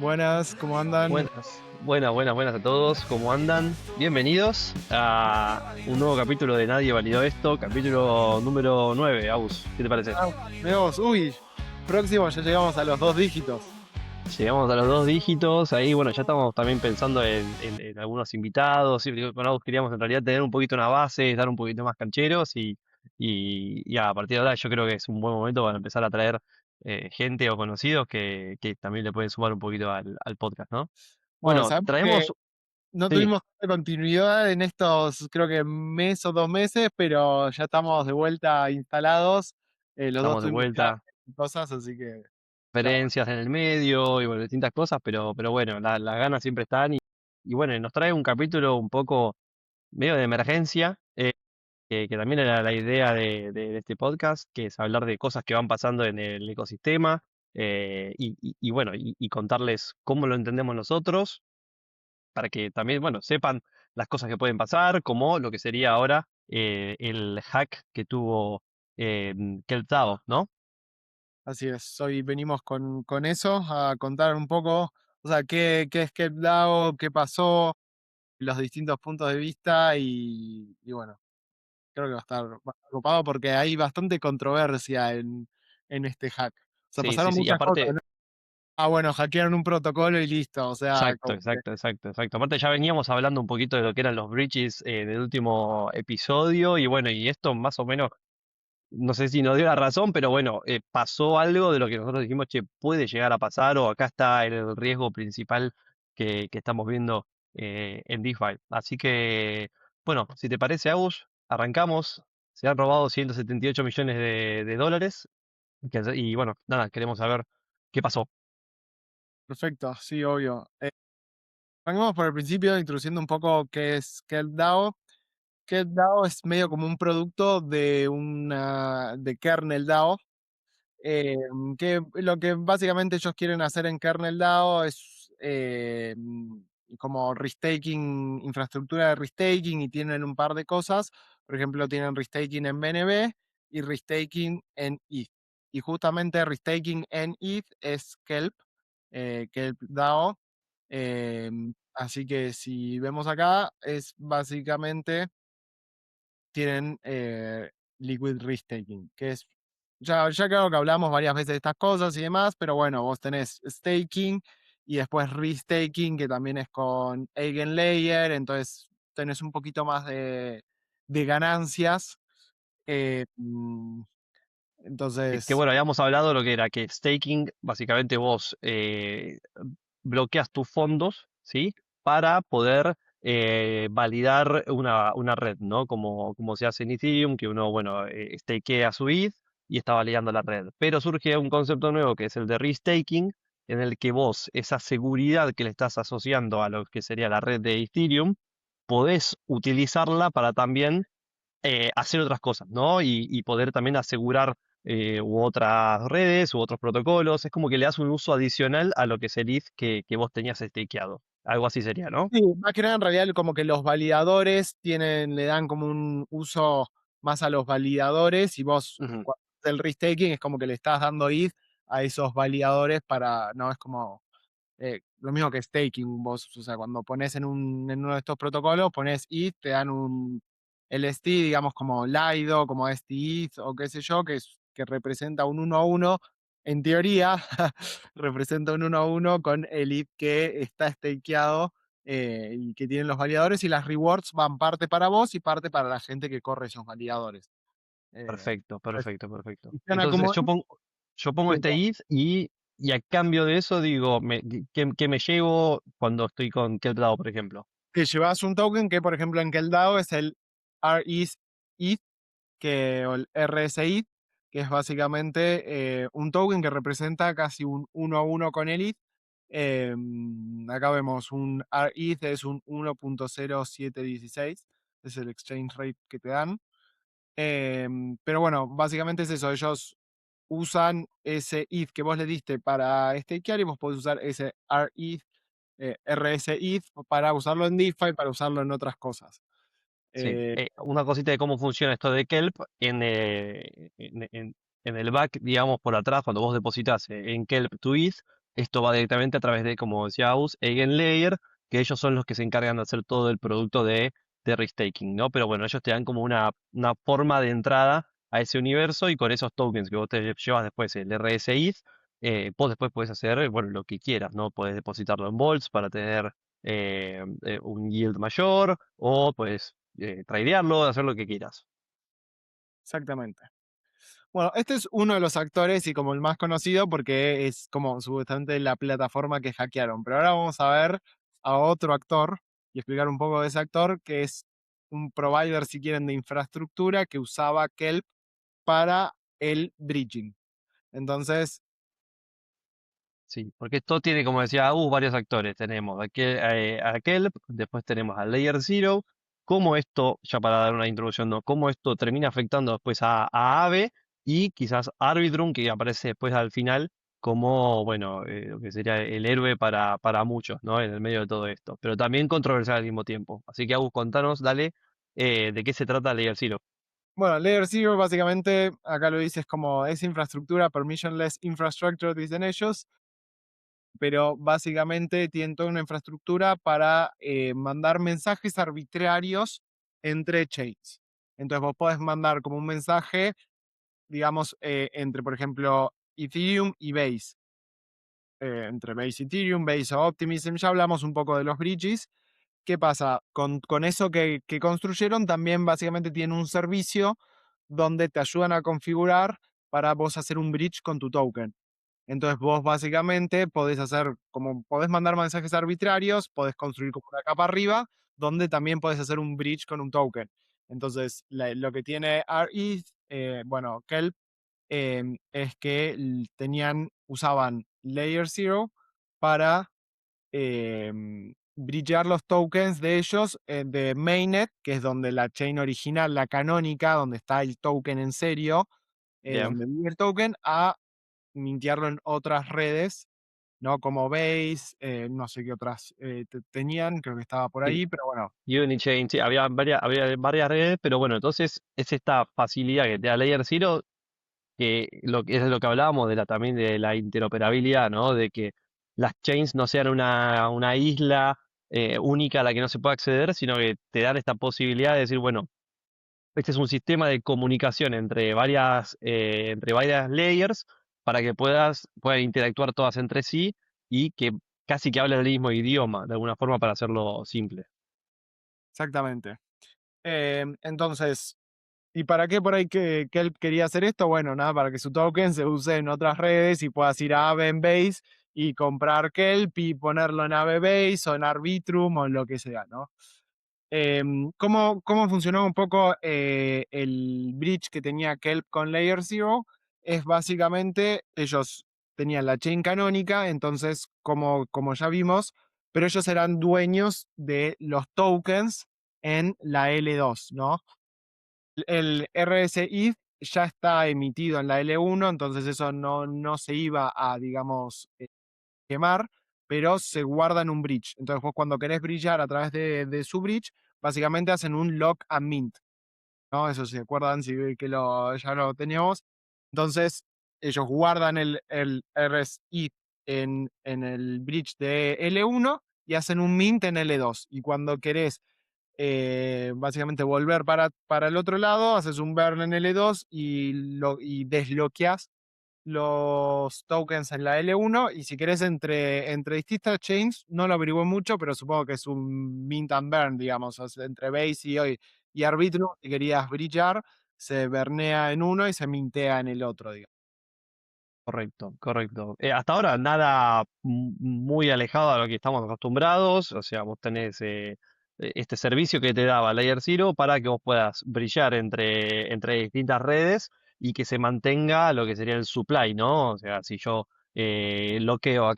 Buenas, ¿cómo andan? Buenas a todos, ¿cómo andan? Bienvenidos a un nuevo capítulo de Nadie Validó Esto, capítulo número 9, Aus, ¿qué te parece? Vemos, próximo ya llegamos a los dos dígitos. Llegamos a los dos dígitos, ahí bueno, ya estamos también pensando en algunos invitados, sí, con Aus queríamos en realidad tener un poquito una base, estar un poquito más cancheros y a partir de ahora yo creo que es un buen momento para empezar a traer gente o conocidos que también le pueden sumar un poquito al podcast, ¿no? Bueno, Bueno, sabemos que traemos, no sí, tuvimos tanta continuidad en estos, creo que mes o 2 meses, pero ya estamos de vuelta instalados. Los dos estamos de tuvimos que dar vuelta. cosas, así que ya. Diferencias en el medio y bueno, distintas cosas, pero bueno, las ganas siempre están y bueno, nos trae un capítulo un poco medio de emergencia, que también era la idea de este podcast, que es hablar de cosas que van pasando en el ecosistema y bueno, y contarles cómo lo entendemos nosotros, para que también, bueno, sepan las cosas que pueden pasar, como lo que sería ahora el hack que tuvo Keltao, ¿no? Así es, hoy venimos con eso, a contar un poco, o sea, qué es DAO, qué pasó, los distintos puntos de vista y bueno. Creo que va a estar ocupado porque hay bastante controversia en este hack. O sea, Sí, pasaron sí, sí, y muchas cosas, aparte... ¿no? Ah, bueno, hackearon un protocolo y listo. O sea, Exacto, como que exacto, exacto, exacto. Aparte ya veníamos hablando un poquito de lo que eran los breaches del último episodio y bueno, y esto más o menos, no sé si nos dio la razón, pero bueno, pasó algo de lo que nosotros dijimos, che, puede llegar a pasar o acá está el riesgo principal que estamos viendo en DeFi. Así que, bueno, si te parece, Agus, arrancamos. Se han robado 178 millones de dólares y bueno, nada, queremos saber qué pasó. perfecto, sí, obvio. Arranquemos por el principio, introduciendo un poco qué es DAO. DAO es medio como un producto de kernel DAO. Eh, que lo que básicamente ellos quieren hacer en kernel DAO es como restaking, infraestructura de restaking y tienen un par de cosas. Por ejemplo, tienen restaking en BNB y restaking en ETH. Y justamente restaking en ETH es Kelp DAO. Así que si vemos acá, es básicamente tienen liquid restaking, que es, ya creo que hablamos varias veces de estas cosas y demás, pero bueno, vos tenés staking y después restaking, que también es con Eigenlayer, entonces tenés un poquito más de ganancias. eh, mm, Que entonces, bueno, habíamos hablado de lo que era que staking, básicamente vos bloqueas tus fondos, ¿sí? Para poder validar una red, ¿no? Como se hace en Ethereum, que uno, bueno, stakea su ETH y está validando la red. Pero surge un concepto nuevo que es el de restaking, en el que vos, esa seguridad que le estás asociando a lo que sería la red de Ethereum, podés utilizarla para también hacer otras cosas, ¿no? Y poder también asegurar u otras redes u otros protocolos. Es como que le das un uso adicional a lo que es el ETH que vos tenías stakeado. Algo así sería, ¿no? sí, más que nada en realidad como que los validadores le dan como un uso más a los validadores y vos Ujú. cuando haces el restaking es como que le estás dando ETH a esos validadores no, es como lo mismo que staking, vos, o sea, cuando pones en uno de estos protocolos, pones ETH, te dan un LST, digamos como Lido, como STETH o qué sé yo, que representa un 1 a 1, en teoría, representa un 1 a 1 con el ETH que está stakeado y que tienen los validadores y las rewards van parte para vos y parte para la gente que corre esos validadores. Perfecto, Pues, perfecto, perfecto. funciona Entonces como... yo pongo Sí, este ETH y a cambio de eso digo, ¿qué me llevo cuando estoy con Keldao, por ejemplo? que llevas un token que, por ejemplo, en Keldao es el RETH, o el RSI, que es básicamente un token que representa casi un 1 a 1 con el ETH. Acá vemos un RETH, es un 1.0716, es el exchange rate que te dan. Pero bueno, básicamente es eso, ellos usan ese ETH que vos le diste para stakear y vos podés usar ese RETH, RSETH para usarlo en DeFi, para usarlo en otras cosas. Sí, Eh, una cosita de cómo funciona esto de Kelp en el back, digamos, por atrás, cuando vos depositas en Kelp tu ETH, Esto va directamente a través de, como decía Aus, Eigenlayer, que ellos son los que se encargan de hacer todo el producto de restaking, ¿no? Pero bueno, ellos te dan como una forma de entrada a ese universo y con esos tokens que vos te llevas después, el RSI, vos después puedes hacer, bueno, lo que quieras, ¿no? Puedes depositarlo en Vaults para tener un yield mayor o puedes tradearlo, hacer lo que quieras. Exactamente. Bueno, este es uno de los actores y como el más conocido porque es como supuestamente la plataforma que hackearon. Pero ahora vamos a ver a otro actor y explicar un poco de ese actor que es un provider, si quieren, de infraestructura que usaba Kelp para el bridging. Entonces, Sí, porque esto tiene, como decía Agus, varios actores. Tenemos a Kelp, después tenemos a Layer Zero. Cómo esto, ya para dar una introducción, ¿no? Cómo esto termina afectando después a Aave y quizás Arbitrum, que aparece después al final como, bueno, lo que sería el héroe para muchos, ¿no? En el medio de todo esto. Pero también controversial al mismo tiempo. Así que Agus, contanos, dale, de qué se trata Layer Zero. bueno, Layer Zero básicamente, acá lo dices como es infraestructura, permissionless infrastructure, dicen ellos, pero básicamente tienen toda una infraestructura para mandar mensajes arbitrarios entre chains. Entonces vos podés mandar como un mensaje, digamos, entre, por ejemplo, Ethereum y Base. Entre Base y Ethereum, Base o Optimism, ya hablamos un poco de los bridges. ¿Qué pasa? Con eso que construyeron, también básicamente tienen un servicio donde te ayudan a configurar para vos hacer un bridge con tu token. Entonces vos básicamente podés hacer, como podés mandar mensajes arbitrarios, podés construir como una capa arriba, donde también podés hacer un bridge con un token. Entonces lo que tiene RETH, bueno, Kelp, es que usaban Layer Zero para bridgear los tokens de ellos de Mainnet, que es donde la chain original, la canónica, donde está el token en serio, Bien. donde vive el token, a mintearlo en otras redes, ¿no? Como Base, no sé qué otras tenían, creo que estaba por Sí, ahí, pero bueno, Unichain, sí, había varias redes, pero bueno, entonces es esta facilidad que te da Layer Zero que lo que es lo que hablábamos también de la interoperabilidad, ¿no? De que las chains no sean una isla única a la que no se puede acceder, sino que te dan esta posibilidad de decir, bueno, este es un sistema de comunicación entre varias layers para que puedan interactuar todas entre sí y que casi que hablen el mismo idioma, de alguna forma, para hacerlo simple. exactamente. Entonces, ¿y para qué por ahí que él quería hacer esto? Bueno, nada, para que su token se use en otras redes y puedas ir a Aave en Base y comprar Kelp y ponerlo en Aave Base o en Arbitrum o en lo que sea, ¿no? ¿Cómo funcionó un poco el bridge que tenía Kelp con Layer Zero? Es básicamente, ellos tenían la chain canónica, entonces, como ya vimos, pero ellos eran dueños de los tokens en la L2, ¿no? El RSI ya está emitido en la L1, entonces eso no se iba a, digamos, quemar, pero se guarda en un bridge. Entonces vos cuando querés brillar a través de su bridge, básicamente hacen un lock and mint, ¿no? Eso si se acuerdan, si que ya lo teníamos. Entonces ellos guardan el RSI en el bridge de L1 y hacen un mint en L2. Y cuando querés básicamente volver para el otro lado, haces un burn en L2 y desbloqueas los tokens en la L1 y si querés entre distintas chains, no lo averigué mucho, pero supongo que es un mint and burn, digamos, o sea, entre Base y Arbitrum, si querías brillar, se burnea en uno y se mintea en el otro, digamos. Correcto, correcto. Hasta ahora nada muy alejado de lo que estamos acostumbrados, o sea, vos tenés este servicio que te daba Layer Zero para que vos puedas brillar entre distintas redes y que se mantenga lo que sería el supply, ¿no? O sea, si yo bloqueo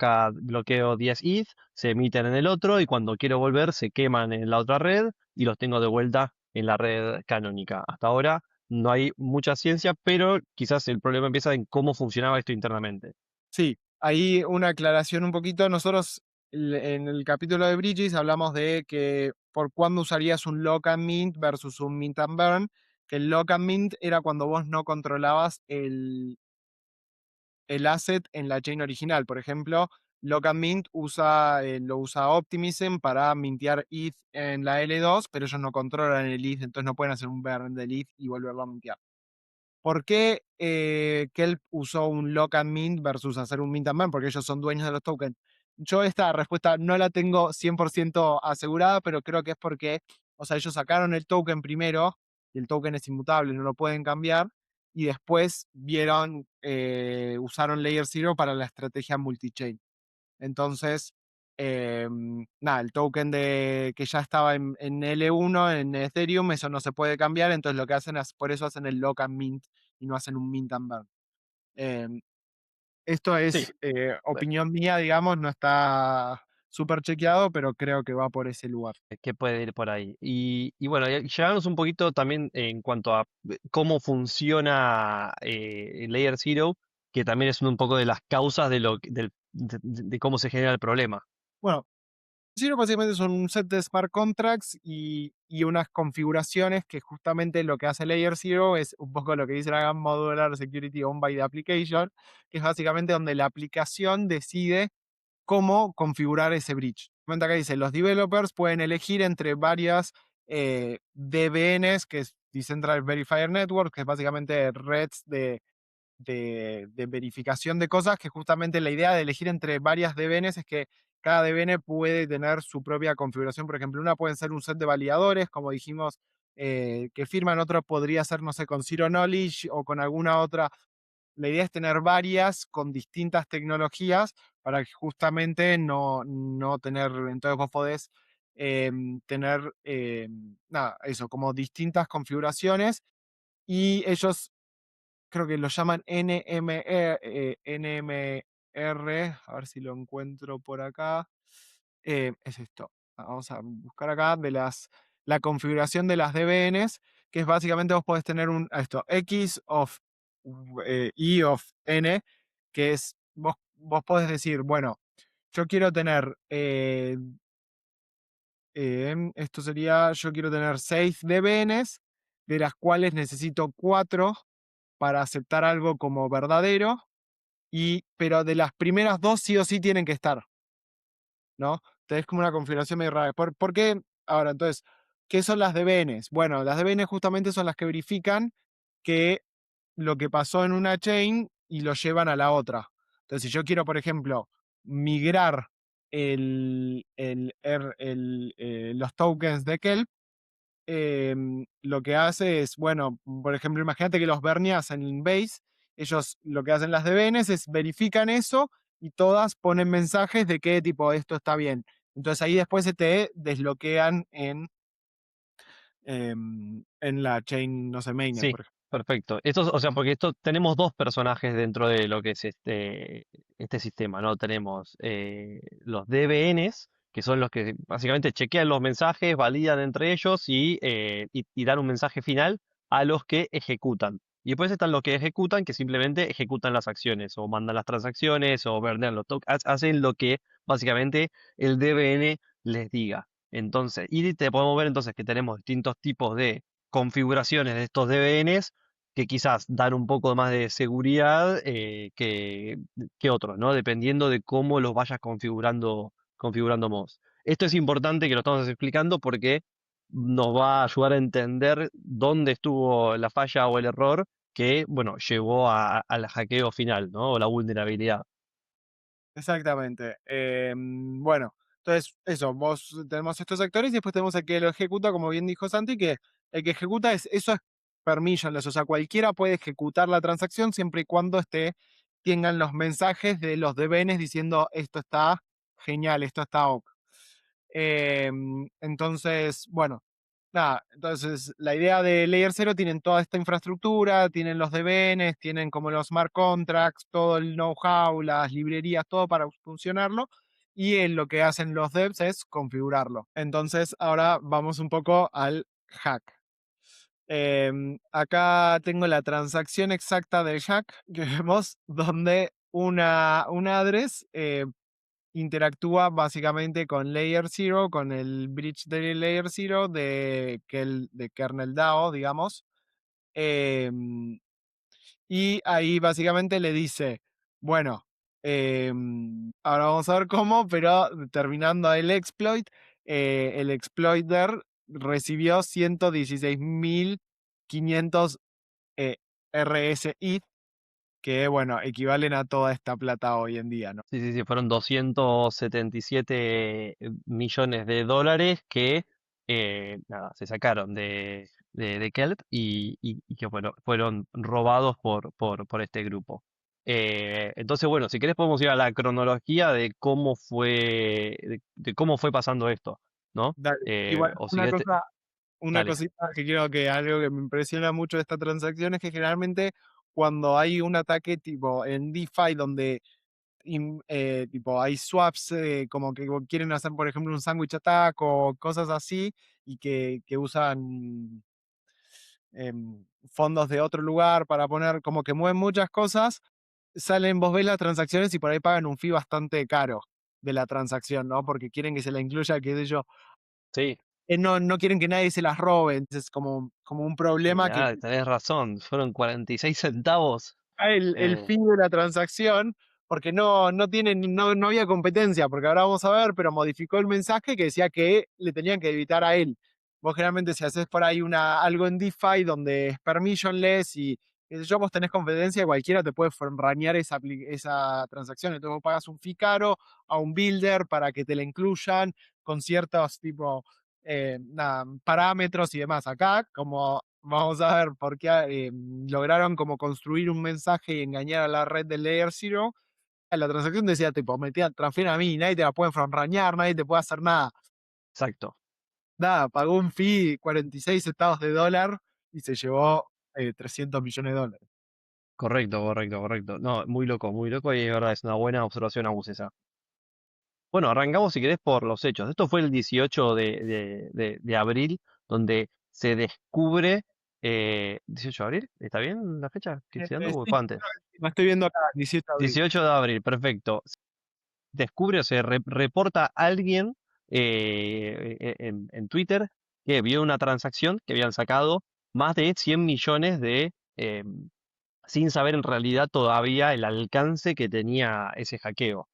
10 ETH, se emiten en el otro y cuando quiero volver se queman en la otra red y los tengo de vuelta en la red canónica. Hasta ahora no hay mucha ciencia, pero quizás el problema empieza en cómo funcionaba esto internamente. Sí, ahí una aclaración un poquito. Nosotros en el capítulo de Bridges hablamos de que por cuándo usarías un lock and mint versus un mint and burn, que el lock and mint era cuando vos no controlabas el asset en la chain original. Por ejemplo, Lock and Mint lo usa Optimism para mintear ETH en la L2, pero ellos no controlan el ETH, entonces no pueden hacer un burn del ETH y volverlo a mintear. ¿Por qué Kelp usó un lock and mint versus hacer un mint and burn? Porque ellos son dueños de los tokens. Yo esta respuesta no la tengo 100% asegurada, pero creo que es porque, o sea, ellos sacaron el token primero, y el token es inmutable, no lo pueden cambiar, y después usaron Layer Zero para la estrategia multi-chain. Entonces, nada, el token que ya estaba en L1, en Ethereum, eso no se puede cambiar, entonces lo que hacen es, por eso hacen el lock and mint y no hacen un mint and burn. Em, Esto Sí, es opinión mía, digamos, no está súper chequeado, pero creo que va por ese lugar. que puede ir por ahí. Y bueno, y llevarnos un poquito también en cuanto a cómo funciona Layer Zero, que también es un poco de las causas de de cómo se genera el problema. Bueno, Zero básicamente son un set de smart contracts y unas configuraciones que justamente lo que hace Layer Zero es un poco lo que dice la GAN Modular Security Owned by the Application, que es básicamente donde la aplicación decide cómo configurar ese bridge. Comenta acá dice, los developers pueden elegir entre varias DVNs, que es Decentralized Verifier Network, que es básicamente redes de verificación de cosas, que justamente la idea de elegir entre varias DVNs es que cada DVN puede tener su propia configuración. Por ejemplo, una puede ser un set de validadores, como dijimos, que firman, otro podría ser, no sé, con Zero Knowledge o con alguna otra. La idea es tener varias con distintas tecnologías para que justamente no tener, entonces vos podés tener, nada, eso, como distintas configuraciones y ellos creo que lo llaman NMR, a ver si lo encuentro por acá. Es esto. Vamos a buscar acá la configuración de las DBNs, que es básicamente vos podés tener esto, X of E of N, que es, vos podés decir, bueno, yo quiero tener, esto sería, yo quiero tener 6 DBNs, de las cuales necesito 4 para aceptar algo como verdadero, pero de las primeras dos sí o sí tienen que estar, ¿no? Entonces es como una configuración medio rara. ¿Por qué? Ahora, entonces, ¿qué son las DBNs? Bueno, las DBNs justamente son las que verifican que lo que pasó en una chain y lo llevan a la otra. Entonces, si yo quiero, por ejemplo, migrar los tokens de Kelp, lo que hace es, bueno, por ejemplo, imagínate que los Bernias en Base, ellos lo que hacen las DBNs es verifican eso y todas ponen mensajes de qué tipo esto está bien. Entonces ahí después se te desbloquean en la chain, no sé, mainnet, Sí, por ejemplo. perfecto. Esto, o sea, porque esto tenemos dos personajes dentro de lo que es este sistema, ¿no? Tenemos los DBNs, que son los que básicamente chequean los mensajes, validan entre ellos y dan un mensaje final a los que ejecutan. Y después están los que ejecutan, que simplemente ejecutan las acciones, o mandan las transacciones, o verdean los tokens, hacen lo que básicamente el DBN les diga. Entonces, y te podemos ver entonces que tenemos distintos tipos de configuraciones de estos DBNs que quizás dan un poco más de seguridad que otros, ¿no? Dependiendo de cómo los vayas configurando vos. Esto es importante que lo estamos explicando porque nos va a ayudar a entender dónde estuvo la falla o el error que, bueno, llevó al hackeo final, ¿no? O la vulnerabilidad. Exactamente. Bueno, entonces eso, vos tenemos estos actores y después tenemos el que lo ejecuta, como bien dijo Santi, que el que ejecuta eso es permissionless, o sea, cualquiera puede ejecutar la transacción siempre y cuando tengan los mensajes de los DBNs diciendo esto está genial, esto está ok. Entonces, bueno, nada, entonces la idea de Layer 0 tienen toda esta infraestructura, tienen los DBNs, tienen como los smart contracts, todo el know-how, las librerías, todo para funcionarlo. Y lo que hacen los devs es configurarlo. Entonces, ahora vamos un poco al hack. Acá tengo la transacción exacta del hack que vemos, donde una address interactúa básicamente con Layer Zero, con el bridge de Layer Zero de kernel DAO, digamos. Em, y ahí básicamente le dice, bueno, Ahora vamos a ver cómo, pero terminando el exploiter recibió 116.500 eh, RSI, que bueno, equivalen a toda esta plata hoy en día, ¿no? Sí, sí, sí, fueron 277 millones de dólares que nada, se sacaron de Kelp y que fueron robados por este grupo. Entonces, bueno, si querés podemos ir a la cronología de de cómo fue pasando esto, ¿no? Dale. Igual, O si querés, una dale. cosita que quiero que algo que me impresiona mucho de esta transacción es que generalmente cuando hay un ataque tipo en DeFi donde tipo hay swaps como que quieren hacer, por ejemplo, un sandwich attack o cosas así y que usan fondos de otro lugar para poner, como que mueven muchas cosas, salen, vos ves las transacciones y por ahí pagan un fee bastante caro de la transacción, ¿no? Porque quieren que se la incluya, qué sé yo, Sí, no quieren que nadie se las robe, entonces como un problema que mirá, tenés razón, fueron 46 centavos. el Eh, fin de la transacción, porque no había competencia, porque ahora vamos a ver, pero modificó el mensaje que decía que le tenían que evitar a él. Vos generalmente si haces por ahí algo en DeFi donde es permissionless y qué sé yo, vos tenés competencia, cualquiera te puede ranear esa transacción. Entonces vos pagas un fee caro a un builder para que te la incluyan con ciertos tipo nada, parámetros y demás. Acá, como vamos a ver por qué lograron como construir un mensaje y engañar a la red de Layer Zero. La transacción decía tipo, transfieren a mí, nadie te la puede frontrañar, nadie te puede hacer nada. exacto. Nada, pagó un fee 46 centavos de dólar y se llevó 300 millones de dólares. Correcto, correcto, correcto. No, muy loco y es verdad, es una buena observación, Agus, esa. Bueno, arrancamos si querés por los hechos. Esto fue el 18 de abril, donde se descubre, 18 de abril, ¿está bien la fecha que estoy dando o Sí, fue antes? la estoy viendo acá, 17 de abril. 18 de abril, perfecto. Descubre o se reporta alguien en Twitter que vio una transacción que habían sacado más de 100 millones sin saber en realidad todavía el alcance que tenía ese hackeo.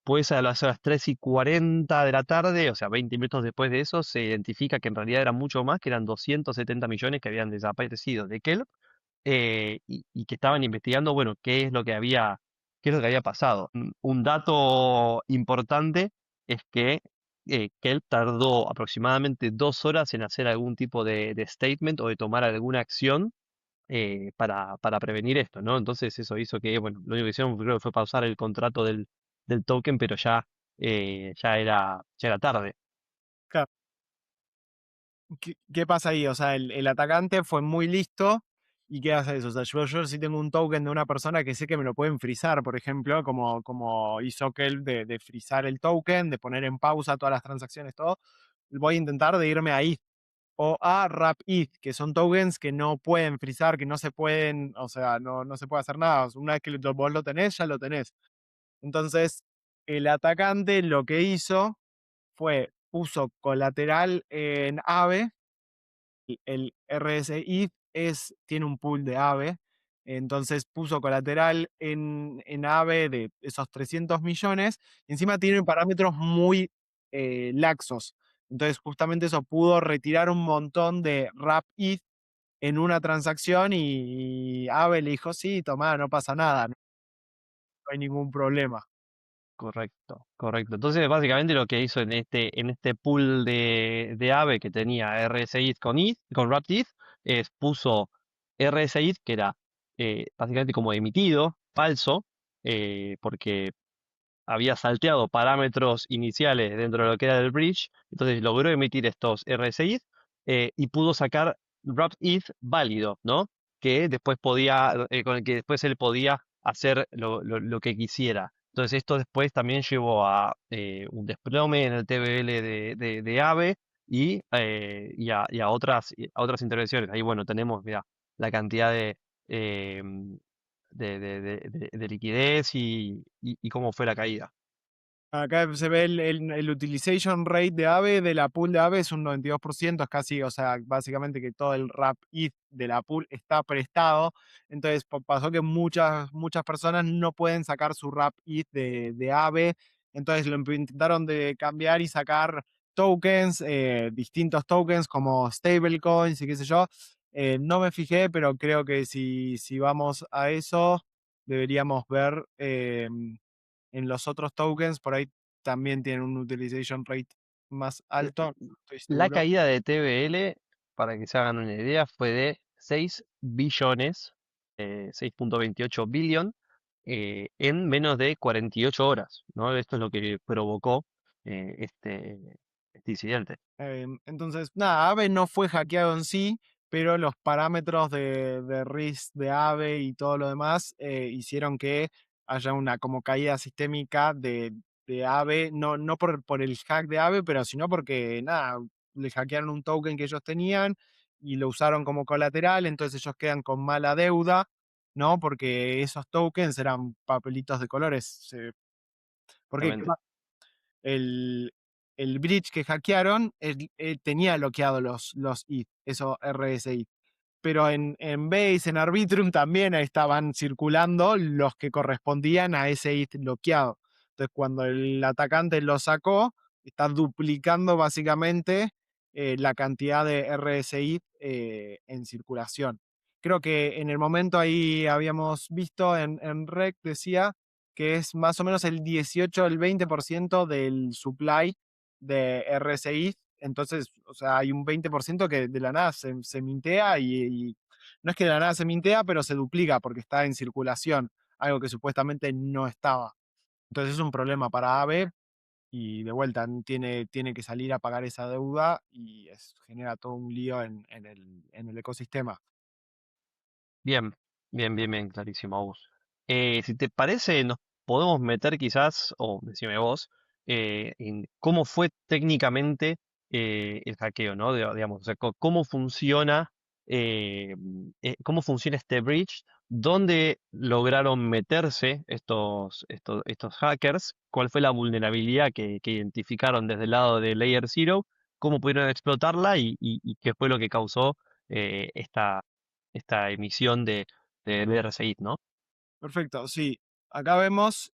Pues a las 3:40 de la tarde, o sea, 20 minutos después de eso, se identifica que en realidad era mucho más, que eran 270 millones que habían desaparecido de Kelp y que estaban investigando, bueno, qué es lo que había pasado. Un dato importante es que Kelp tardó aproximadamente 2 horas en hacer algún tipo de statement o de tomar alguna acción para prevenir esto, ¿no? Entonces eso hizo que, bueno, lo único que hicieron creo que fue pausar el contrato del token, pero ya era tarde. Claro, ¿qué pasa ahí? O sea, el atacante fue muy listo. ¿Y qué hace eso? O sea, yo si tengo un token de una persona que sé que me lo pueden frizar, por ejemplo, como hizo Kelp de frizar el token, de poner en pausa todas las transacciones, todo, voy a intentar de irme ahí. O a RapETH, que son tokens que no pueden frizar, que no se pueden, o sea, no se puede hacer nada. Una vez que vos lo tenés, ya lo tenés. Entonces, el atacante lo que hizo puso colateral en AVE, el RSI tiene un pool de AVE, entonces puso colateral en AVE de esos 300 millones, y encima tiene parámetros muy laxos. Entonces, justamente eso pudo retirar un montón de RAP ETH en una transacción y AVE le dijo, sí, tomá, no pasa nada, no hay ningún problema. Correcto, correcto. Entonces, básicamente lo que hizo en este pool de AVE que tenía RSI con RaptETH, es puso RSI, que era básicamente como emitido, falso, porque había salteado parámetros iniciales dentro de lo que era el bridge, entonces logró emitir estos RSI y pudo sacar wrapped if válido, ¿no? Que después con el que después él podía hacer lo que quisiera. Entonces esto después también llevó a un desplome en el TVL de AVE y a otras intervenciones. Ahí, bueno, tenemos, mira, la cantidad eh, de liquidez y cómo fue la caída. Acá se ve el utilization rate de AVE, de la pool de AVE es un 92%, es casi, o sea, básicamente que todo el RAP ETH de la pool está prestado. Entonces pasó que muchas personas no pueden sacar su RAP ETH de AVE. Entonces lo intentaron de cambiar y sacar tokens, distintos tokens como stablecoins y qué sé yo. No me fijé, pero creo que si vamos a eso, deberíamos ver en los otros tokens, por ahí también tienen un utilization rate más L- alto, no estoy La seguro. caída de TBL, para que se hagan una idea, fue de 6 billones, 6.28 billion, en menos de 48 horas, ¿no? Esto es lo que provocó este incidente. Entonces, nada, Aave no fue hackeado en sí, pero los parámetros de RIS de Aave y todo lo demás hicieron que haya una como caída sistémica de Aave, no por el hack de Aave, pero sino porque, nada, le hackearon un token que ellos tenían y lo usaron como colateral, entonces ellos quedan con mala deuda, ¿no? Porque esos tokens eran papelitos de colores. Porque Exactamente. el, el bridge que hackearon tenía bloqueado los ETH, esos RSI. Pero en Base, en Arbitrum también estaban circulando los que correspondían a ese ETH bloqueado. Entonces, cuando el atacante lo sacó, está duplicando básicamente la cantidad de RSI en circulación. Creo que en el momento ahí habíamos visto en REC, decía que es más o menos el 18, el 20% del supply de RSI. Entonces, o sea, hay un 20% que de la nada se mintea y no es que de la nada se mintea, pero se duplica porque está en circulación, algo que supuestamente no estaba. Entonces es un problema para AVE y de vuelta tiene que salir a pagar esa deuda y genera todo un lío en el ecosistema. Bien, bien, clarísimo, Agus. Si te parece, nos podemos meter quizás, o decime vos, en cómo fue técnicamente el hackeo, ¿no? Digamos, o sea, cómo funciona este bridge, dónde lograron meterse estos hackers, cuál fue la vulnerabilidad que identificaron desde el lado de Layer Zero, cómo pudieron explotarla y qué fue lo que causó esta emisión de BRCI, ¿no? Perfecto, sí. Acá vemos,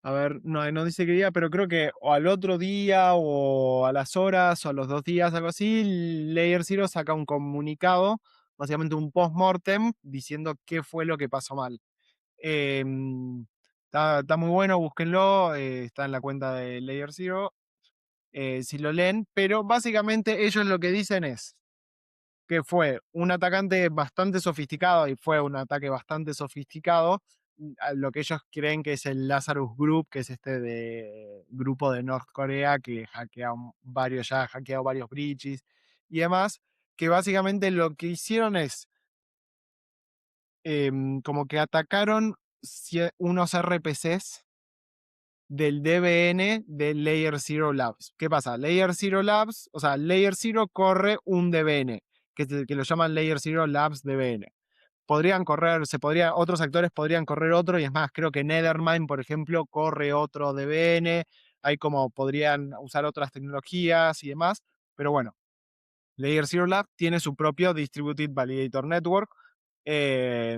a ver, no dice qué día, pero creo que o al otro día o a las horas o a los 2 días, algo así, Layer Zero saca un comunicado, básicamente un post-mortem, diciendo qué fue lo que pasó mal. Está muy bueno, búsquenlo, está en la cuenta de Layer Zero, si lo leen, pero básicamente ellos lo que dicen es que fue un atacante bastante sofisticado y fue un ataque bastante sofisticado, a lo que ellos creen que es el Lazarus Group, que es este grupo de North Corea que ya ha hackeado varios bridges y demás, que básicamente lo que hicieron es como que atacaron unos RPCs del DBN de Layer Zero Labs. ¿Qué pasa? Layer Zero Labs, o sea, Layer Zero corre un DBN, que lo llaman Layer Zero Labs DBN. Otros actores podrían correr otro, y es más, creo que Nethermind, por ejemplo, corre otro DBN, hay como podrían usar otras tecnologías y demás, pero bueno, Layer Zero Lab tiene su propio Distributed Validator Network, eh,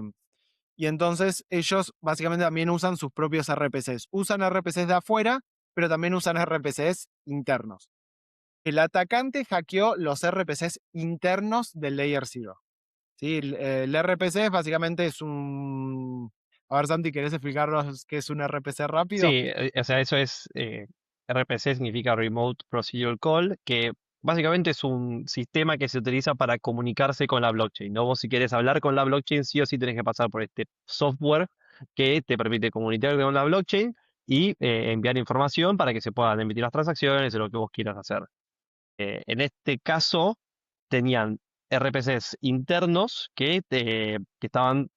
y entonces ellos básicamente también usan sus propios RPCs. Usan RPCs de afuera, pero también usan RPCs internos. El atacante hackeó los RPCs internos del Layer Zero. ¿Sí? El RPC básicamente es un... A ver, Santi, ¿querés explicarnos qué es un RPC Sí, rápido? o sea, eso es, RPC significa Remote Procedural Call, que básicamente es un sistema que se utiliza para comunicarse con la blockchain, ¿no? Vos si quieres hablar con la blockchain, sí o sí tenés que pasar por este software que te permite comunicarte con la blockchain y enviar información para que se puedan emitir las transacciones o lo que vos quieras hacer. En este caso, tenían RPCs internos que estaban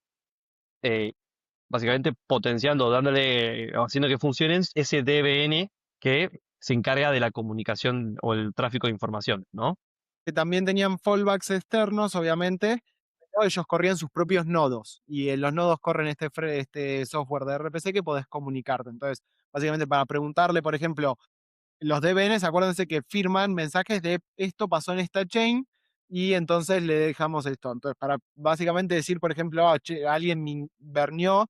eh, básicamente potenciando, dándole, haciendo que funcionen ese DBN que se encarga de la comunicación o el tráfico de información, ¿no? Que también tenían fallbacks externos, obviamente, ellos corrían sus propios nodos y en los nodos corren este software de RPC que podés comunicarte. Entonces, básicamente para preguntarle, por ejemplo, los DBNs, acuérdense que firman mensajes de esto pasó en esta chain y entonces le dejamos esto. Entonces, para básicamente decir, por ejemplo, che, alguien vernió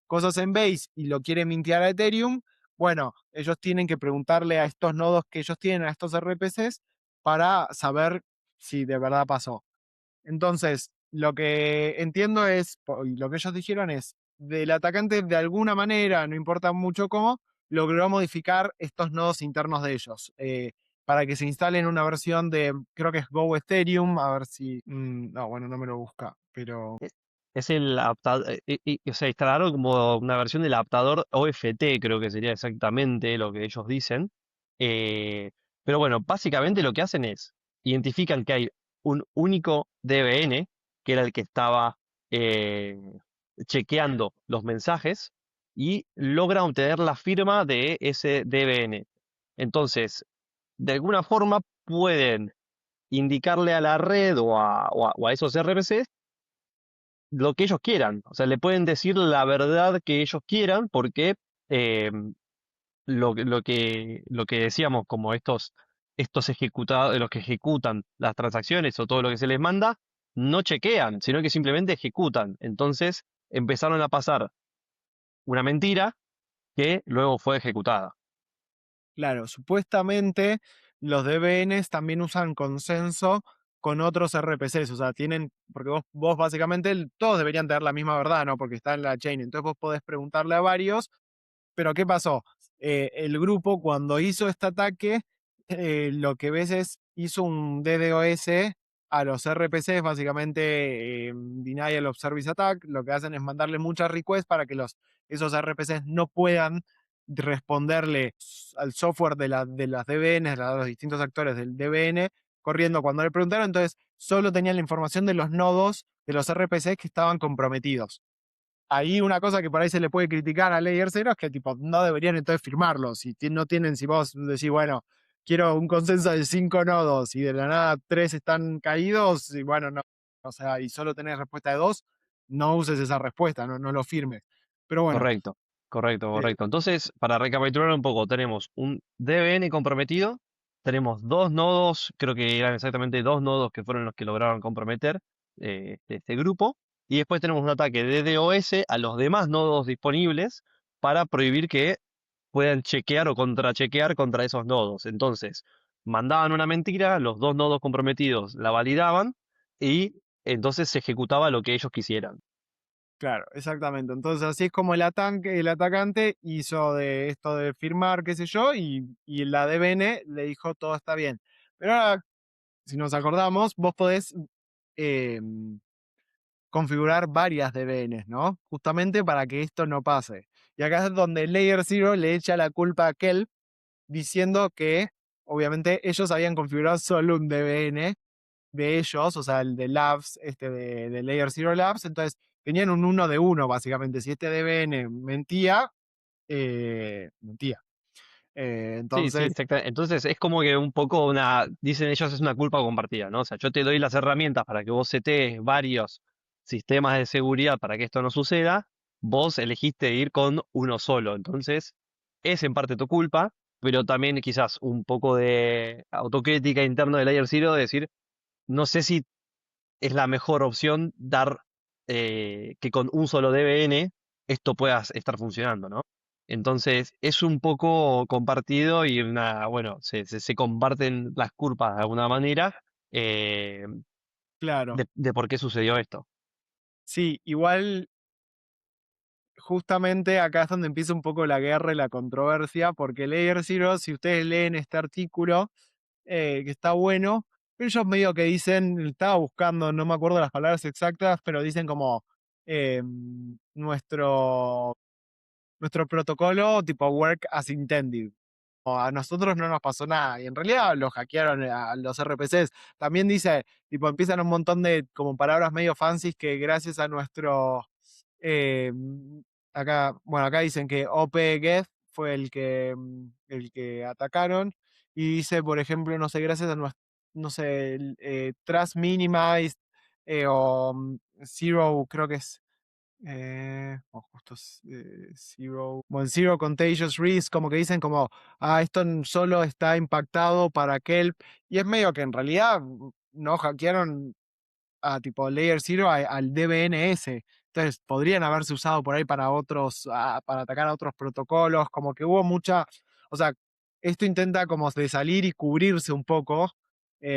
cosas en Base y lo quiere mintear a Ethereum, bueno, ellos tienen que preguntarle a estos nodos que ellos tienen, a estos RPCs, para saber si de verdad pasó. Entonces, lo que entiendo es, y lo que ellos dijeron es, del atacante de alguna manera, no importa mucho cómo, logró modificar estos nodos internos de ellos, para que se instalen una versión de, creo que es Go Ethereum, a ver si, no, bueno, no me lo busca, pero Es es el adaptador, o sea, instalaron como una versión del adaptador OFT, creo que sería exactamente lo que ellos dicen. Eh, pero bueno, básicamente lo que hacen es, identifican que hay un único DBN, que era el que estaba eh, chequeando los mensajes, y logran obtener la firma de ese DBN. Entonces, de alguna forma pueden indicarle a la red o a esos RPCs lo que ellos quieran. O sea, le pueden decir la verdad que ellos quieran porque eh, lo que decíamos, como estos ejecutados, los que ejecutan las transacciones o todo lo que se les manda, no chequean, sino que simplemente ejecutan. Entonces empezaron a pasar una mentira que luego fue ejecutada. claro, supuestamente los DBNs también usan consenso con otros RPCs, o sea, tienen, porque vos básicamente, todos deberían tener la misma verdad, ¿no? Porque está en la chain, entonces vos podés preguntarle a varios. Pero ¿qué pasó? El grupo cuando hizo este ataque, lo que ves es, hizo un DDoS a los RPCs, básicamente Denial of Service Attack. Lo que hacen es mandarle muchas requests para que esos RPCs no puedan responderle al software de las DBN, de los distintos actores del DBN, corriendo cuando le preguntaron. Entonces, solo tenían la información de los nodos de los RPCs que estaban comprometidos. Ahí una cosa que por ahí se le puede criticar a Layer Zero es que tipo no deberían entonces firmarlo. Si no tienen, si vos decís, bueno, quiero un consenso de 5 nodos y de la nada 3 están caídos, y bueno, no, o sea, y solo tenés respuesta de 2, no uses esa respuesta, no lo firmes. Pero bueno, Correcto, correcto, eh, correcto. Entonces, para recapitular un poco, tenemos un DBN comprometido, tenemos dos nodos, creo que eran exactamente dos nodos que fueron los que lograron comprometer este grupo, y después tenemos un ataque de DDoS a los demás nodos disponibles para prohibir que puedan chequear o contrachequear contra esos nodos. Entonces, mandaban una mentira, los dos nodos comprometidos la validaban y entonces se ejecutaba lo que ellos quisieran. claro, exactamente. Entonces así es como el atacante hizo de esto de firmar, qué sé yo, y la DBN le dijo todo está bien. Pero ahora, si nos acordamos, vos podés eh, configurar varias DBNs, ¿no? Justamente para que esto no pase. Y acá es donde Layer Zero le echa la culpa a Kelp, diciendo que obviamente ellos habían configurado solo un DBN de ellos, o sea, el de Labs, de Layer Zero Labs, entonces tenían un uno de uno, básicamente. Si este DBN mentía, mentía. Sí, sí, Entonces, exactamente. Entonces es como que un poco dicen ellos, es una culpa compartida, ¿no? O sea, yo te doy las herramientas para que vos setees varios sistemas de seguridad para que esto no suceda, vos elegiste ir con uno solo. Entonces, es en parte tu culpa, pero también quizás un poco de autocrítica interna de Layer Zero de decir, no sé si es la mejor opción dar que con un solo DBN esto pueda estar funcionando, ¿no? Entonces es un poco compartido y bueno, se comparten las culpas de alguna manera eh, claro, de por qué sucedió esto. sí, igual justamente acá es donde empieza un poco la guerra y la controversia, porque Layer Zero, si ustedes leen este artículo, que está bueno, ellos medio que dicen, estaba buscando, no me acuerdo las palabras exactas, pero dicen como eh, nuestro, nuestro protocolo tipo work as intended. O a nosotros no nos pasó nada. Y en realidad lo hackearon a los RPCs. También dice, tipo, empiezan un montón de como palabras medio fancies que gracias a nuestro eh, acá, bueno, acá dicen que OPGEF fue el que atacaron. Y dice, por ejemplo, no sé, gracias a nuestro, no sé, Trust Minimized, o Zero, creo que es, o justo Zero, bueno, Zero Contagious Risk, como que dicen como, esto solo está impactado para Kelp, y es medio que en realidad no hackearon a tipo Layer Zero al DBNS. Entonces podrían haberse usado por ahí para otros, para atacar a otros protocolos, como que hubo mucha, o sea, esto intenta como de salir y cubrirse un poco,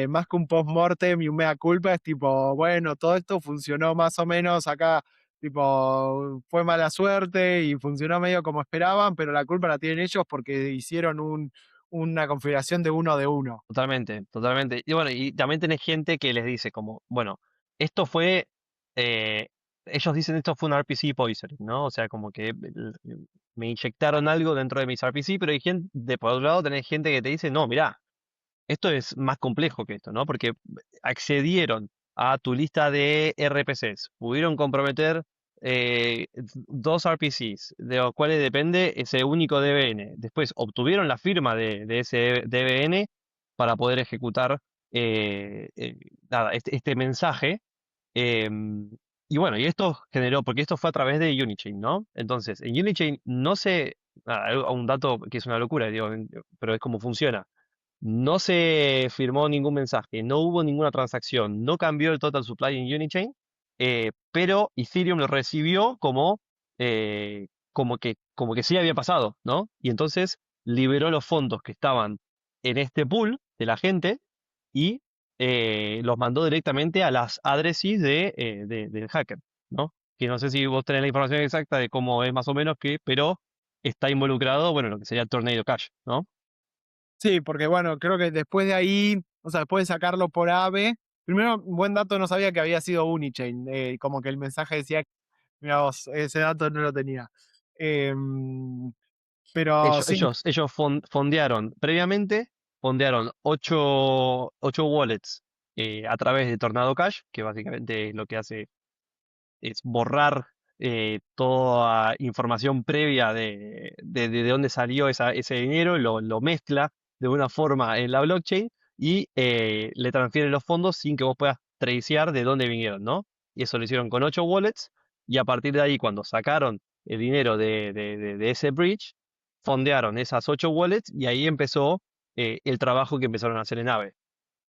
más que un post-mortem y un mea culpa, es tipo, bueno, todo esto funcionó más o menos acá, tipo, fue mala suerte y funcionó medio como esperaban, pero la culpa la tienen ellos porque hicieron una configuración de uno. Totalmente, totalmente. Y bueno, y también tenés gente que les dice como, bueno, esto fue, eh, ellos dicen esto fue un RPC poisoning, ¿no? O sea, como que me inyectaron algo dentro de mis RPC, pero hay gente, de por otro lado tenés gente que te dice, no, mirá, esto es más complejo que esto, ¿no? Porque accedieron a tu lista de RPCs, pudieron comprometer dos RPCs, de los cuales depende ese único DBN. Después obtuvieron la firma de ese DBN para poder ejecutar nada, este mensaje. em, y bueno, y esto generó, porque esto fue a través de Unichain, ¿no? Entonces, en Unichain no se, un dato que es una locura, digo, pero es como funciona. No se firmó ningún mensaje, no hubo ninguna transacción, no cambió el total supply en Unichain, pero Ethereum lo recibió como que sí había pasado, ¿no? Y entonces liberó los fondos que estaban en este pool de la gente y los mandó directamente a las addresses del hacker, ¿no? Que no sé si vos tenés la información exacta de cómo es más o menos que, pero está involucrado, bueno, lo que sería Tornado Cash, ¿no? Sí, porque bueno, creo que después de ahí, o sea, después de sacarlo por AVE, primero, un buen dato, no sabía que había sido Unichain, como que el mensaje decía, mira vos, ese dato no lo tenía. Em, pero Ellos, sí, ellos, ellos fondearon previamente, fondearon ocho wallets a través de Tornado Cash, que básicamente lo que hace es borrar toda información previa de dónde salió ese dinero, lo mezcla de una forma en la blockchain y le transfiere los fondos sin que vos puedas tracear de dónde vinieron, ¿no? Y eso lo hicieron con 8 wallets y a partir de ahí, cuando sacaron el dinero de ese bridge, fondearon esas 8 wallets y ahí empezó el trabajo que empezaron a hacer en Aave.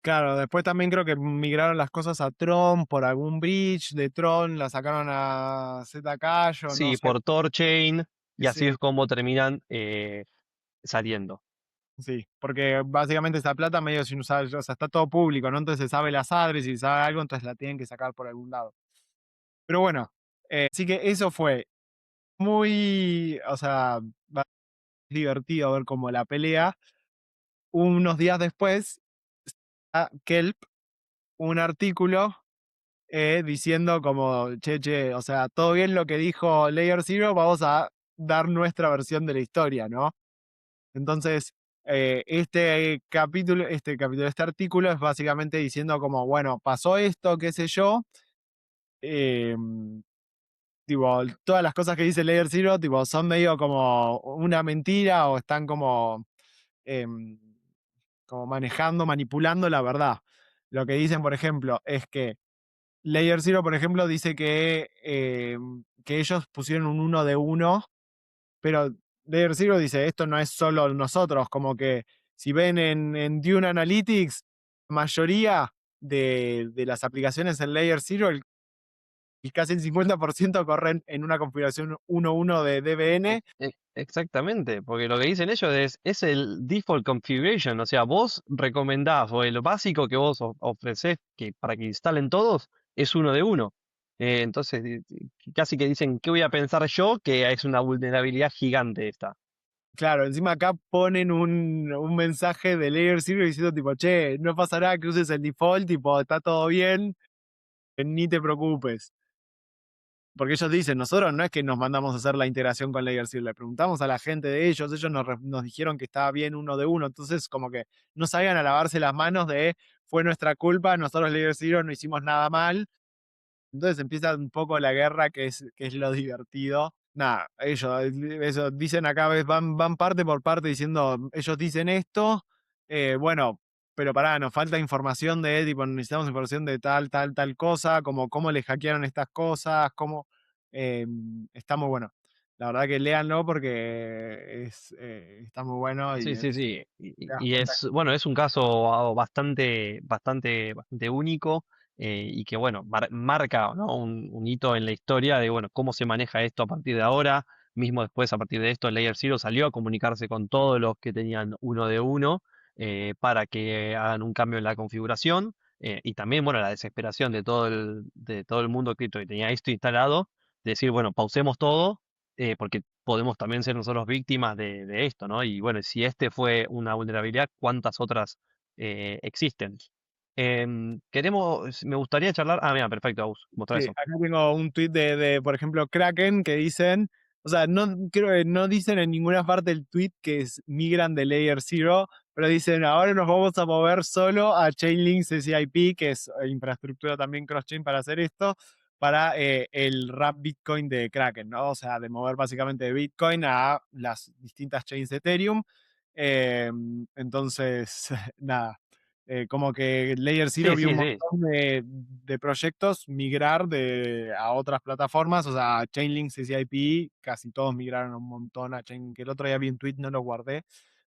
claro, después también creo que migraron las cosas a Tron por algún bridge de Tron, la sacaron a Zcash o no Sí, sé. por Torchain y así Sí, es como terminan saliendo. sí, porque básicamente esa plata medio sin usar, o sea, está todo público, ¿no? Entonces se sabe las adres y si sabe algo, entonces la tienen que sacar por algún lado. Pero bueno, así que eso fue muy, o sea, divertido ver como la pelea. Unos días después, Kelp, un artículo diciendo como, che, o sea, todo bien lo que dijo Layer Zero, vamos a dar nuestra versión de la historia, ¿no? Entonces, este artículo es básicamente diciendo como, bueno, pasó esto, qué sé yo, eh, tipo, todas las cosas que dice Layer Zero, tipo, son medio como una mentira o están em, como manejando, manipulando la verdad. Lo que dicen, por ejemplo, es que Layer Zero, por ejemplo, dice que ellos pusieron un uno de uno, pero Layer Zero dice, esto no es solo nosotros, como que si ven en Dune Analytics, la mayoría de las aplicaciones en Layer Zero, y casi el 50% corren en una configuración 1.1 de DBN. Exactamente, porque lo que dicen ellos es el default configuration, o sea, vos recomendás o el básico que vos ofrecés que para que instalen todos es uno de uno. Entonces, casi que dicen, ¿qué voy a pensar yo? Que es una vulnerabilidad gigante esta. Claro, encima acá ponen un mensaje de Layer Zero diciendo tipo, che, no pasará que uses el default, tipo, está todo bien, ni te preocupes. Porque ellos dicen, nosotros no es que nos mandamos a hacer la integración con Layer Zero, le preguntamos a la gente de ellos nos dijeron que estaba bien uno de uno, entonces como que no sabían a lavarse las manos de, fue nuestra culpa, nosotros Layer Zero no hicimos nada mal. Entonces empieza un poco la guerra que es lo divertido. Nada, eso dicen acá, van parte por parte diciendo, ellos dicen esto, bueno. pero pará, nos falta información de, tipo, necesitamos información de tal, tal, tal cosa, como cómo le hackearon estas cosas, cómo, está muy bueno. La verdad que léanlo porque está muy bueno y Sí, sí, sí. te das Y cuenta. es, bueno, es un caso bastante único y que, bueno, marca, ¿no? Un hito en la historia de, bueno, cómo se maneja esto a partir de ahora. Mismo después, a partir de esto, Layer Zero salió a comunicarse con todos los que tenían uno de uno para que hagan un cambio en la configuración. Y también, bueno, la desesperación de todo el mundo cripto que tenía esto instalado, decir, bueno, pausemos todo porque podemos también ser nosotros víctimas de esto, ¿no? Y bueno, si este fue una vulnerabilidad, ¿cuántas otras existen? Me gustaría charlar. Ah, mira, perfecto, Agus, mostrar Sí, eso. acá tengo un tweet por ejemplo, Kraken, que dicen, o sea, no creo que no dicen en ninguna parte del tweet que migran de Layer Zero, pero dicen, ahora nos vamos a mover solo a Chainlink CCIP, que es infraestructura también cross-chain para hacer esto, para el wrap Bitcoin de Kraken, ¿no? O sea, de mover básicamente de Bitcoin a las distintas chains de Ethereum. Eh, entonces, nada. Como que Layer Zero Sí, vio un sí, sí. montón de proyectos migrar a otras plataformas, o sea, Chainlink, CCIP, casi todos migraron un montón a Chainlink. El otro día vi un tweet, no lo guardé,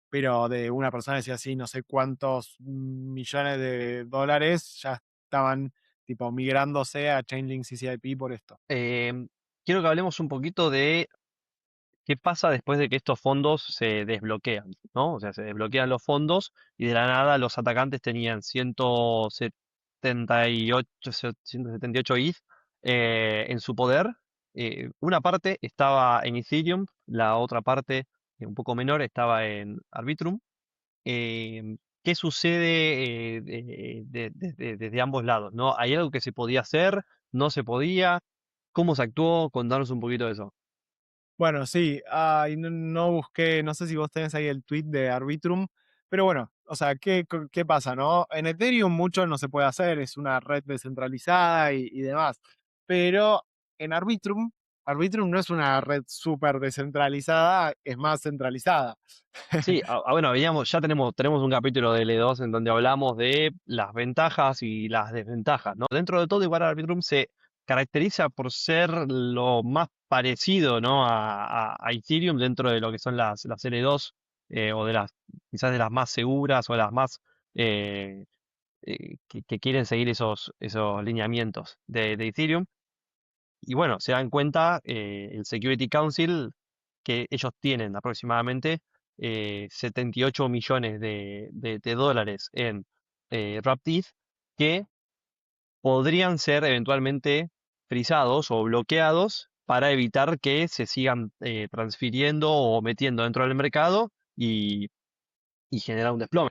pero de una persona decía así, no sé cuántos millones de dólares ya estaban tipo migrándose a Chainlink CCIP por esto. Quiero que hablemos un poquito de qué pasa después de que estos fondos se desbloquean, ¿no? O sea, se desbloquean los fondos y de la nada los atacantes tenían 178 ETH en su poder. Una parte estaba en Ethereum, la otra parte, un poco menor, estaba en Arbitrum. ¿Qué sucede desde ambos lados, ¿no? ¿Hay algo que se podía hacer? ¿No se podía? ¿Cómo se actuó? Contanos un poquito de eso. Bueno, sí, y no busqué, no sé si vos tenés ahí el tweet de Arbitrum, pero bueno, o sea, ¿qué pasa, no? En Ethereum mucho no se puede hacer, es una red descentralizada y demás, pero en Arbitrum, Arbitrum no es una red súper descentralizada, es más centralizada. Sí, bueno, ya tenemos un capítulo de L2 en donde hablamos de las ventajas y las desventajas, ¿no? Dentro de todo, igual Arbitrum se caracteriza por ser lo más parecido, ¿no? a Ethereum dentro de lo que son las L2 o quizás de las más seguras o las más eh, que quieren seguir esos lineamientos de Ethereum. Y bueno, se dan cuenta el Security Council que ellos tienen aproximadamente 78 millones de dólares en Wrapped ETH que podrían ser eventualmente frisados o bloqueados para evitar que se sigan transfiriendo o metiendo dentro del mercado y generar un desplome.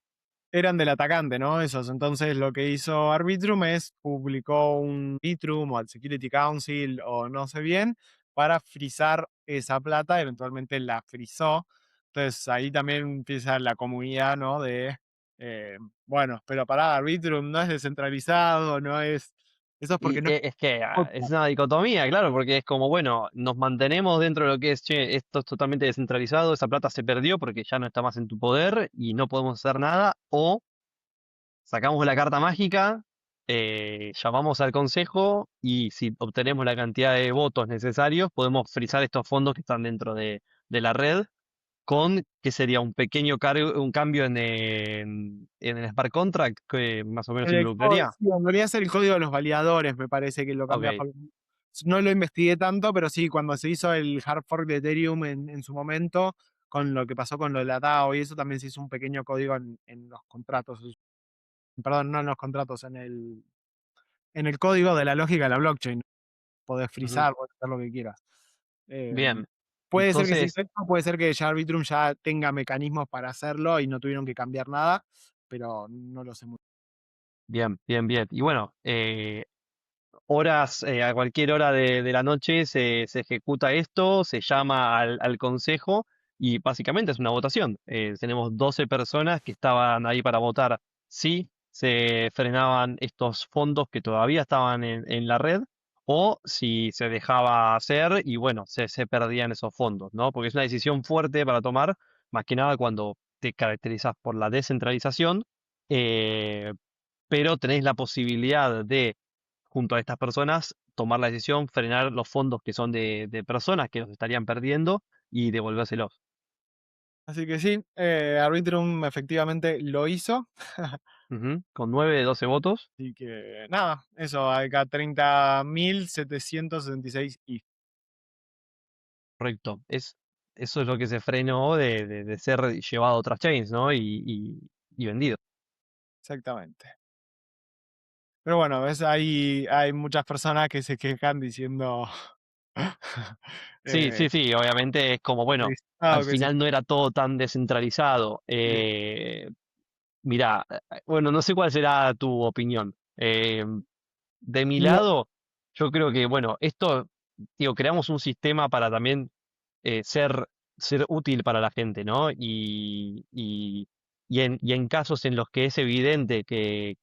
Eran del atacante, ¿no? Esos. Entonces lo que hizo Arbitrum es publicó un Arbitrum o al Security Council o no sé bien para frizar esa plata, eventualmente la frizó. Entonces ahí también empieza la comunidad, ¿no? Eh, bueno, pero pará, Arbitrum no es descentralizado, no es... Eso es Y porque no es... es que es una dicotomía, claro, porque es como, bueno, nos mantenemos dentro de lo que es, che, esto es totalmente descentralizado, esa plata se perdió porque ya no está más en tu poder y no podemos hacer nada, o sacamos la carta mágica, llamamos al consejo y si obtenemos la cantidad de votos necesarios, podemos frizar estos fondos que están dentro de la red con, que sería un pequeño un cambio en el smart contract que más o menos involucraría. Sí, en realidad es el código de los validadores, me parece que lo cambia. Ok, No lo investigué tanto, pero sí, cuando se hizo el hard fork de Ethereum en su momento, con lo que pasó con lo de la DAO y eso, también se hizo un pequeño código en los contratos. Perdón, no en los contratos, en el código de la lógica de la blockchain. Podés ujú, frizar, podés hacer lo que quieras. Eh, bien. puede ser que se hizo Entonces, esto, puede ser que ya Arbitrum ya tenga mecanismos para hacerlo y no tuvieron que cambiar nada, pero no lo sé mucho. bien, bien, bien. Y bueno, a cualquier hora de la noche se ejecuta esto, se llama al consejo y básicamente es una votación. Tenemos 12 personas que estaban ahí para votar si se frenaban estos fondos que todavía estaban en la red o si se dejaba hacer y bueno, se perdían esos fondos, ¿no? Porque es una decisión fuerte para tomar, más que nada cuando te caracterizas por la descentralización eh, pero tenés la posibilidad de, junto a estas personas, tomar la decisión, frenar los fondos que son de personas que los estarían perdiendo y devolvérselos. Así que sí, Arbitrum efectivamente lo hizo. Ujú. Con 9 de 12 votos, Así que nada, eso, acá 30.766 y correcto. Eso es lo que se frenó de ser llevado a otras chains, ¿no? Y vendido. exactamente. Pero bueno, ves, hay muchas personas que se quejan diciendo Sí, eh, sí, sí, obviamente es como, bueno, al centralizado, que sí. final no era todo tan descentralizado. Mirá, bueno, no sé cuál será tu opinión. De mi No, lado, yo creo que, bueno, esto, digo, creamos un sistema para también ser, ser útil para la gente, ¿no? Y en casos en los que es evidente que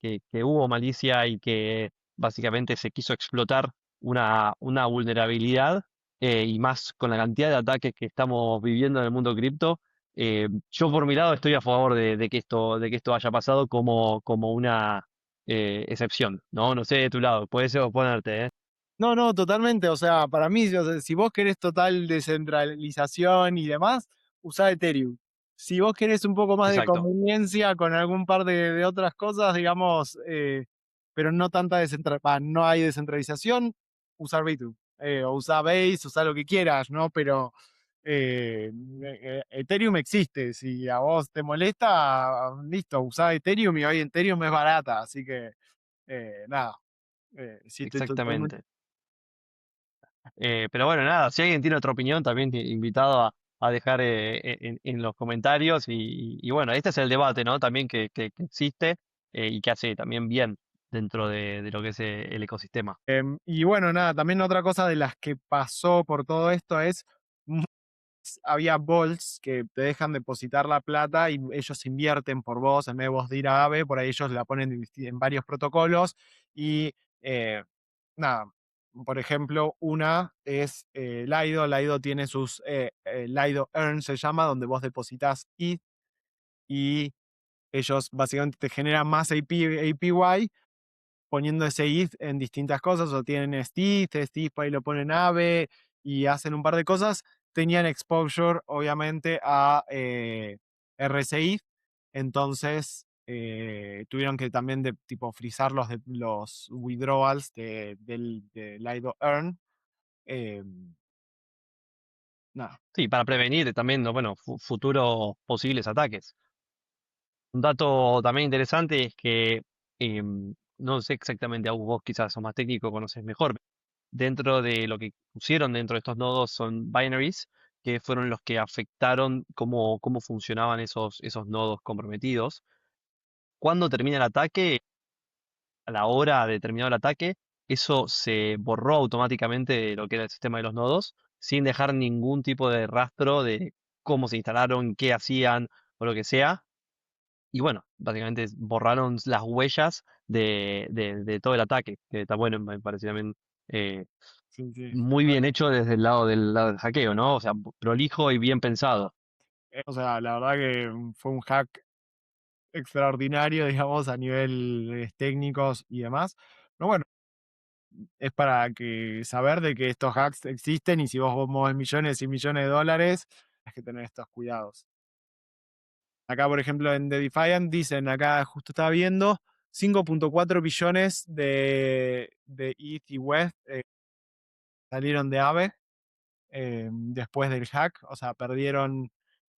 hubo malicia y que básicamente se quiso explotar una vulnerabilidad, y más con la cantidad de ataques que estamos viviendo en el mundo cripto, yo por mi lado estoy a favor de que esto haya pasado como una excepción, ¿no? No sé de tu lado, puedes oponerte, ¿eh? no, no, totalmente. O sea, para mí, o sea, si vos querés total descentralización y demás, usá Ethereum. Si vos querés un poco más de Exacto, conveniencia con algún par de otras cosas, digamos, pero no tanta no hay descentralización, usar Bitcoin. O usá Base, usá lo que quieras, ¿no? Pero Ethereum existe. Si a vos te molesta, listo, usá Ethereum y hoy Ethereum es barata. Así que, nada, sí, estoy totalmente. exactamente. Pero bueno, nada, si alguien tiene otra opinión, también invitado a dejar en los comentarios. Y bueno, este es el debate, ¿no? También que existe, y que hace también bien dentro de lo que es el ecosistema. Y bueno, nada, también otra cosa de las que pasó por todo esto es, mm, había bolts que te dejan depositar la plata y ellos invierten por vos, en vez de vos de ir a AVE, por ahí ellos la ponen en varios protocolos y eh, nada, por ejemplo, una es Lido. Lido tiene sus Lido Earn se llama, donde vos depositas ETH y ellos básicamente te generan más APY poniendo ese if en distintas cosas, o tienen Steve ahí lo ponen AVE y hacen un par de cosas, tenían exposure, obviamente, a RSI, entonces tuvieron que también de tipo frizar los withdrawals de Lido Earn. eh, Nada. Sí, para prevenir también, ¿no? Bueno, futuros posibles ataques. Un dato también interesante es que, no sé exactamente, vos quizás sos más técnico, conoces mejor. Dentro de lo que pusieron dentro de estos nodos son binaries, que fueron los que afectaron cómo funcionaban esos nodos comprometidos. Cuando termina el ataque, a la hora de terminar el ataque, eso se borró automáticamente de lo que era el sistema de los nodos, sin dejar ningún tipo de rastro de cómo se instalaron, qué hacían o lo que sea. Y bueno, básicamente borraron las huellas de todo el ataque, que está bueno, me parece también eh, Sí, sí. muy bien hecho desde el lado del hackeo, ¿no? O sea, prolijo y bien pensado. O sea, la verdad que fue un hack extraordinario, digamos, a nivel técnicos y demás. Pero bueno, es para que saber de que estos hacks existen y si vos mueves millones y millones de dólares, hay que tener estos cuidados. Acá, por ejemplo, en The Defiant dicen, acá justo estaba viendo, 5.4 billones de ETH y West salieron de AVE después del hack, o sea, perdieron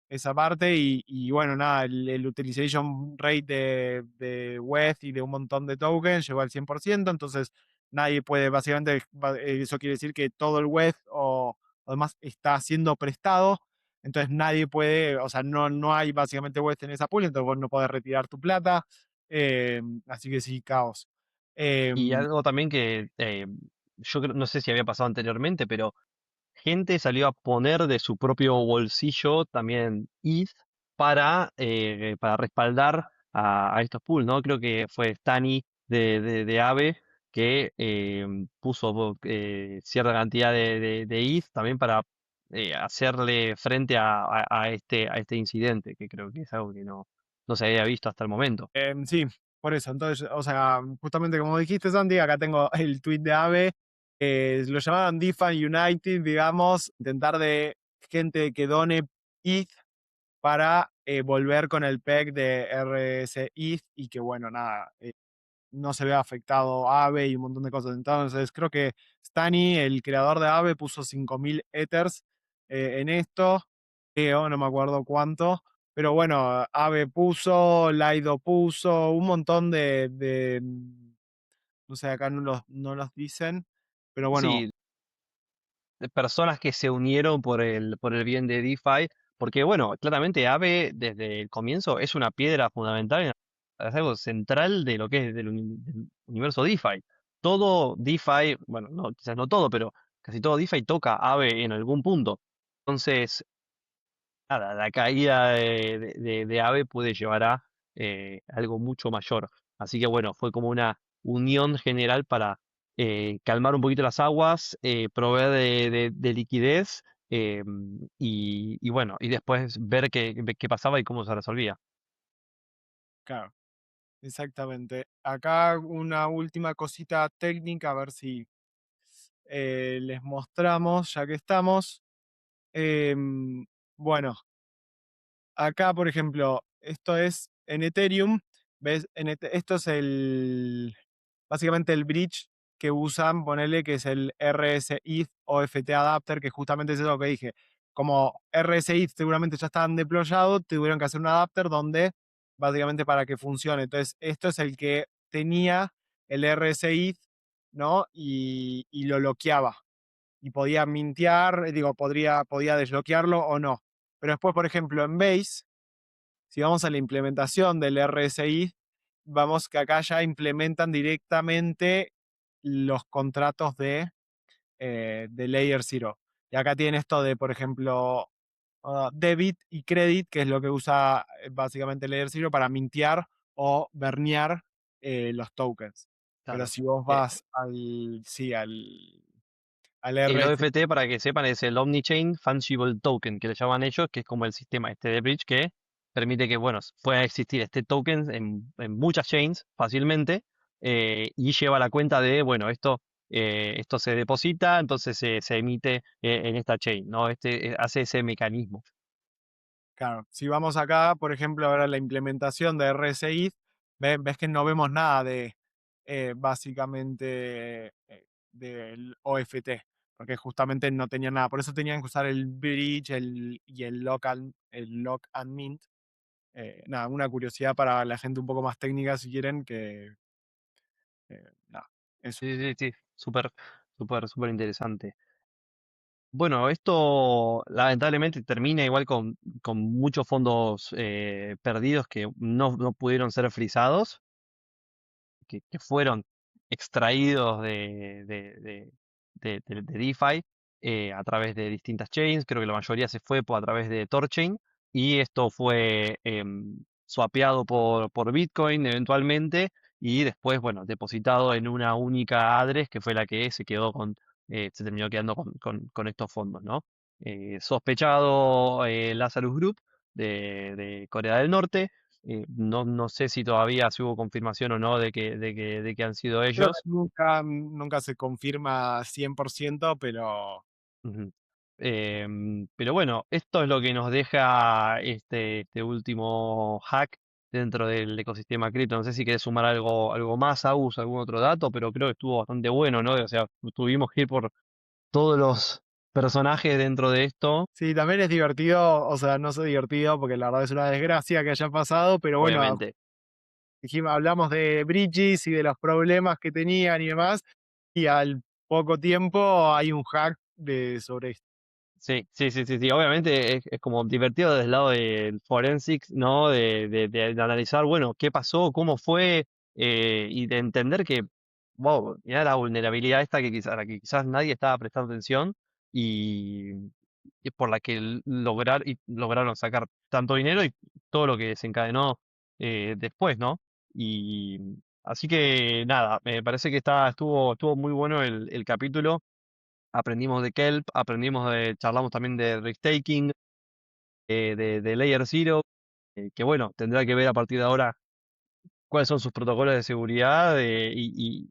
esa parte y bueno, nada, el utilization rate de WETH y de un montón de tokens llegó al 100%, entonces nadie puede, básicamente, eso quiere decir que todo el WETH o demás está siendo prestado, entonces nadie puede, o sea, no hay básicamente WETH en esa pool, entonces vos no podés retirar tu plata, así que sí, caos. Eh, Y algo también que no sé si había pasado anteriormente, pero gente salió a poner de su propio bolsillo también ETH para respaldar a estos pools, ¿no? Creo que fue Stani de Aave que puso cierta cantidad de ETH también para hacerle frente a este incidente, que creo que es algo que no. no se había visto hasta el momento. Sí, por eso. Entonces, o sea, justamente como dijiste, Santi, acá tengo el tweet de Aave, lo llamaban DeFi United, digamos, intentar de gente que done ETH para volver con el PEC de RS ETH y que, bueno, nada, no se vea afectado Aave y un montón de cosas. Entonces, creo que Stani, el creador de Aave, puso 5.000 Ethers en esto, creo, no me acuerdo cuánto. Pero bueno, Aave puso, Lido puso, un montón no sé, acá no los dicen, pero bueno, Sí, de personas que se unieron por el bien de DeFi, porque bueno, claramente Aave desde el comienzo es una piedra fundamental, es algo central de lo que es del universo DeFi. Todo DeFi, bueno, no, quizás no todo, pero casi todo DeFi toca Aave en algún punto. Entonces, nada, la caída de Aave puede llevar a algo mucho mayor. Así que bueno, fue como una unión general para calmar un poquito las aguas, proveer de liquidez y bueno, y después ver qué pasaba y cómo se resolvía. claro, exactamente. Acá una última cosita técnica, a ver si les mostramos, ya que estamos. Bueno, acá, por ejemplo, esto es en Ethereum, ¿ves? Esto es básicamente el bridge que usan, ponele que es el RS-ETH o FT Adapter, que justamente es eso que dije. Como RS-ETH seguramente ya estaban deployados, tuvieron que hacer un adapter donde, básicamente para que funcione. Entonces, esto es el que tenía el RS-ETH, ¿no? Y lo bloqueaba y podía mintear, digo, podía desbloquearlo o no. Pero después, por ejemplo, en Base, si vamos a la implementación del RSI, vamos que acá ya implementan directamente los contratos de Layer Zero. Y acá tienen esto de, por ejemplo, debit y credit, que es lo que usa básicamente Layer Zero para mintear o bernear los tokens. Pero Claro. si vos Eh, vas sí, al El RS. OFT, para que sepan, es el Omnichain Fungible Token, que le llaman ellos, que es como el sistema este de bridge que permite que, bueno, pueda existir este token en muchas chains fácilmente y lleva la cuenta de, bueno, esto se deposita, entonces se emite en esta chain, ¿no? Hace ese mecanismo. Claro, si vamos acá, por ejemplo, ahora la implementación de RSI, ves que no vemos nada de básicamente del OFT, porque justamente no tenía nada. Por eso tenían que usar el bridge y el lock and mint. Nada, una curiosidad para la gente un poco más técnica, si quieren, que nada, eso. Sí, sí, sí, súper, súper, súper interesante. Bueno, esto lamentablemente termina igual con muchos fondos perdidos que no pudieron ser frisados, que fueron extraídos de DeFi a través de distintas chains. Creo que la mayoría se fue a través de Torchain y esto fue swapeado por Bitcoin eventualmente y después, bueno, depositado en una única address que fue la que se terminó quedando con estos fondos, ¿no? Sospechado Lazarus Group de Corea del Norte. No sé si todavía si hubo confirmación o no de que han sido Creo que ellos. nunca se confirma 100%, pero Ujú. Pero bueno, esto es lo que nos deja este último hack dentro del ecosistema cripto. No sé si querés sumar algo más, Agus, algún otro dato, pero creo que estuvo bastante bueno, ¿no? O sea, tuvimos que ir por todos los personajes dentro de esto, sí, también es divertido, o sea, no sé divertido porque la verdad es una desgracia que haya pasado, pero bueno, obviamente. hablamos de Bridges y de los problemas que tenían y demás, y al poco tiempo hay un hack sobre esto. Sí, sí, sí, sí, sí. Obviamente es como divertido desde el lado del forensics, ¿no? De analizar, bueno, qué pasó, cómo fue, y de entender que, wow, era la vulnerabilidad esta a la que quizás nadie estaba prestando atención y, y por la que lograron sacar tanto dinero y todo lo que desencadenó después, ¿no? Y así que nada, me parece que estuvo muy bueno el capítulo. Aprendimos de Kelp, charlamos también de risk taking, de Layer Zero. que bueno, tendrá que ver a partir de ahora cuáles son sus protocolos de seguridad y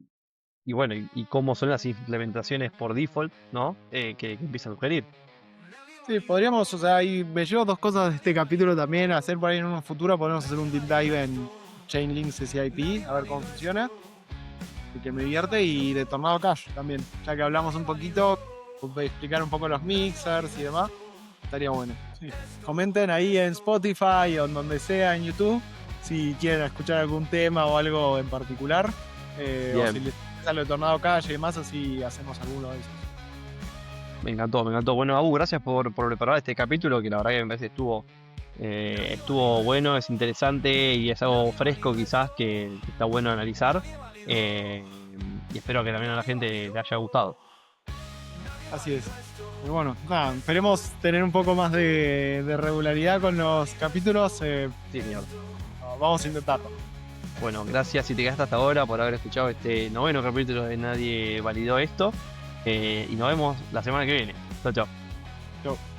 bueno, y cómo son las implementaciones por default, ¿no? Que empieza a sugerir. Sí, podríamos, o sea, y me llevo dos cosas de este capítulo también, hacer por ahí en un futuro, podemos hacer un deep dive en Chainlink CCIP, a ver cómo funciona, y que me divierte, y de Tornado Cash también, ya que hablamos un poquito, explicar un poco los mixers y demás, estaría bueno. Sí. Comenten ahí en Spotify o en donde sea, en YouTube, si quieren escuchar algún tema o algo en particular, o si Bien, les interesa lo de Tornado Cash y demás, así hacemos alguno de esos. me encantó, me encantó. Bueno, Abu, gracias por preparar este capítulo que la verdad que me parece estuvo bueno, es interesante y es algo fresco quizás que está bueno analizar. eh, y espero que también a la gente le haya gustado. Así es. Pero bueno, nada, esperemos tener un poco más de regularidad con los capítulos. Sí, señor. Vamos a intentarlo. Bueno, gracias si te quedaste hasta ahora por haber escuchado este noveno capítulo de Nadie Validó Esto. Y nos vemos la semana que viene. Chao, chao. Chau.